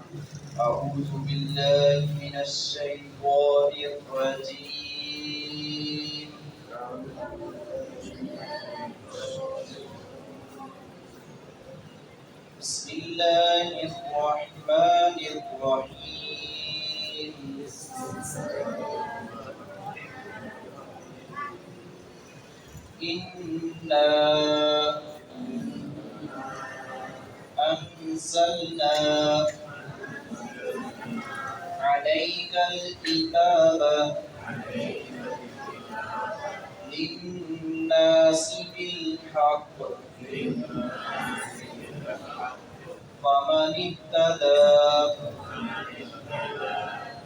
أعوذ بالله من الشيطان الرجيم. بسم الله الرحمن الرحيم. إنا أنزلنا عليك الكتاب للناس بالحق فمن اهتدى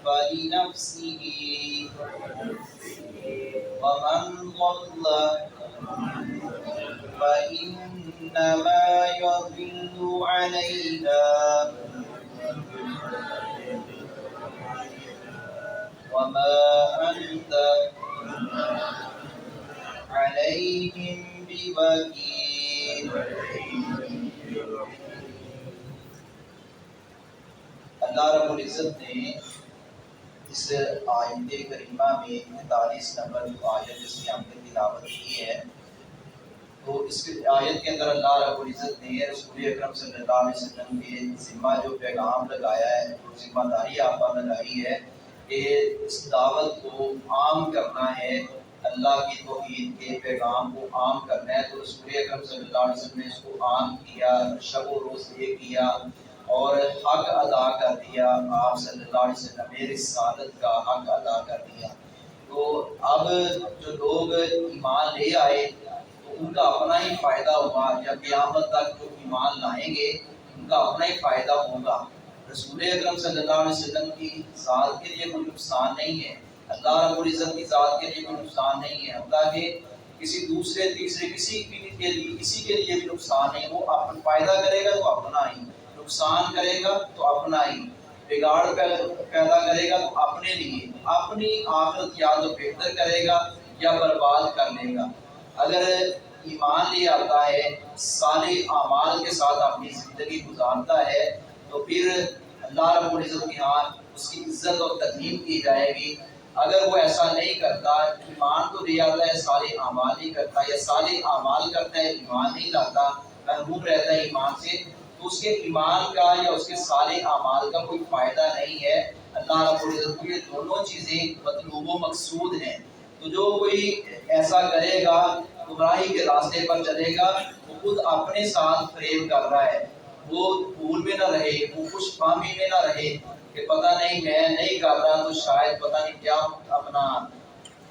فلنفسه ومن ضل فإنما يضل عليها وما أنت عليهم بوكيل. اللہ رب العزت نے اس آیت کریمہ میں 43 نمبر جو آیت جس کی ہم نے تلاوت کی ہے، تو اس آیت کے اندر اللہ رب العزت نے رسول اکرم صلی اللہ علیہ وسلم کے ذمہ جو پیغام لگایا ہے، جو ذمہ داری آپ پر لگائی ہے کہ اس دعوت کو عام کرنا ہے، اللہ کی توحید کے پیغام کو عام کرنا ہے. تو رسول اکرم صلی اللہ علیہ وسلم نے اس کو عام کیا، شب و روز یہ کیا اور حق ادا کر دیا. آپ صلی اللہ علیہ وسلم نے رسالت کا حق ادا کر دیا. تو اب جو لوگ ایمان لے آئے تو ان کا اپنا ہی فائدہ ہوگا، یا قیامت تک جو ایمان لائیں گے ان کا اپنا ہی فائدہ ہوگا. رسول اکرم صلی اللہ علیہ وسلم کی ذات کے لیے کوئی نقصان نہیں ہے، اللہ رب العزت کی ذات کے لیے کوئی نقصان نہیں ہے، اللہ کے کسی دوسرے تیسرے کسی کے لیے بھی نقصان نہیں. وہ اپنا فائدہ کرے گا تو اپنا ہی، نقصان کرے گا تو اپنا ہی، بگاڑ پیدا کرے گا تو اپنے لیے، اپنی آخرت یا تو بہتر کرے گا یا برباد کر لے گا. اگر ایمان لے آتا ہے، صالح اعمال کے ساتھ اپنی زندگی گزارتا ہے تو پھر اللہ رب العزت کے ہاں اس کی عزت اور تکریم کی جائے گی. اگر وہ ایسا نہیں کرتا، ایمان تو لے آتا ہے صالح اعمال نہیں کرتا، یا صالح اعمال کرتا ہے ایمان نہیں لاتا، محروم رہتا ہے ایمان سے، تو اس کے ایمان کا یا اس کے صالح اعمال کا کوئی فائدہ نہیں ہے. اللہ رب العزت کو یہ دونوں چیزیں مطلوب و مقصود ہیں. تو جو کوئی ایسا کرے گا، گمراہی کے راستے پر چلے گا، وہ خود اپنے ساتھ فریب کر رہا ہے. وہ بھول میں نہ رہے، وہ خوش فہمی میں نہ رہے کہ پتہ نہیں میں نہیں کر رہا تو شاید پتہ نہیں کیا اپنا.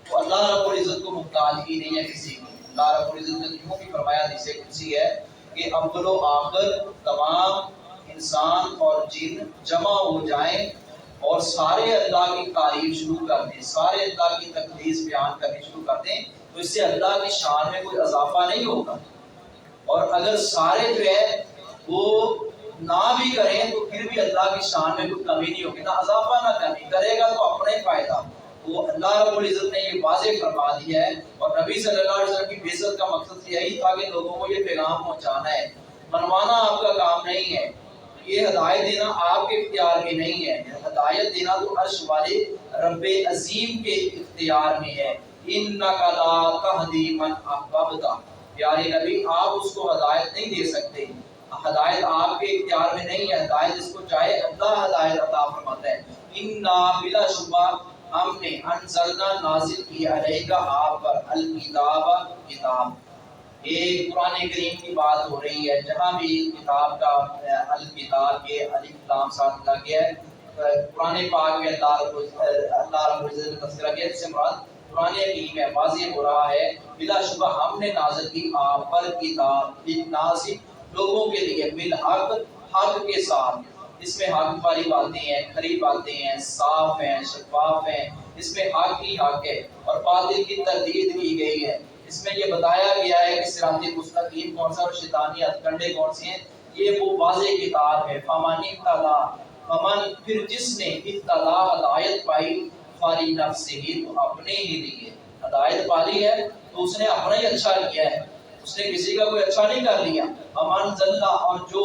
تو اللہ رب العزت کو محتاج ہی نہیں ہے کسی کو. اللہ رب العزت نے یوں بھی فرمایا، حدیث قدسی ہے کہ اول و آخر تمام انسان اور جن جمع ہو جائیں اور سارے اللہ کی تعریف شروع کر دیں، سارے اللہ کی تقدیس بیان کرنی شروع کر دیں، تو اس سے اللہ کی شان میں کوئی اضافہ نہیں ہوگا. اور اگر سارے جو ہے وہ نہ بھی کریں تو پھر بھی اللہ کی شان میں کوئی کمی نہیں ہوگی، نہ اضافہ نہ کمی، کرے گا تو اپنا ہی فائدہ. وہ اللہ رب العزت نے یہ واضح فرما دیا ہے. اور نبی صلی اللہ علیہ وسلم کی بعثت کا مقصد یہی تھا کہ لوگوں کو یہ پیغام پہنچانا ہے. منوانا آپ کا کام نہیں ہے، یہ ہدایت دینا آپ کے اختیار میں نہیں ہے. ہدایت دینا تو عرش والے رب عظیم کے اختیار میں ہے. اِنَّکَ لَا تَهْدِی مَنْ أَحْبَبْتَ، پیارے نبی آپ اس کو ہدایت نہیں دے سکتے، ہدایت آپ کے اختیار میں نہیں ہے. ہدایت جس کو چاہے اللہ ہدایت عطا فرماتا ہے. اِنَّا بلا شبہ ہم نے انزلنا نازل کیا علیکہ آپ پر الکتاب کتاب. یہ قرآن کریم کی بات ہو رہی ہے. جہاں بھی کتاب کا الکتاب کے الف لام ساتھ لگا گیا ہے، قرآن پاک میں اللہ رب العزت نے تذکرہ کیا، جس سے مراد قرآن حکیم ہے. واضح ہو رہا ہے بلا شبہ ہم نے نازل کی آپ پر کتاب للناس، لوگوں کے لیے، بالحق، حق کے ساتھ. اس میں حق والی باتیں ہیں، کھری باتیں ہیں، صاف ہیں، شفاف ہیں. اس میں حق ہی حق ہے اور باطل کی تردید کی گئی ہے. اس میں یہ بتایا گیا ہے کہ صراط مستقیم کون سا اور شیطانی ہتھ کنڈے کون سے ہیں. یہ وہ واضح کتاب ہے. فمن اهتدى، فمن پھر جس نے اهتدى ہدایت پائی، فلنفسہ تو اپنے ہی لیے ہدایت پالی ہے تو اس نے اپنا ہی اچھا کیا ہے، اس نے کسی کا کوئی اچھا نہیں کر لیا. ومن ضل، اور جو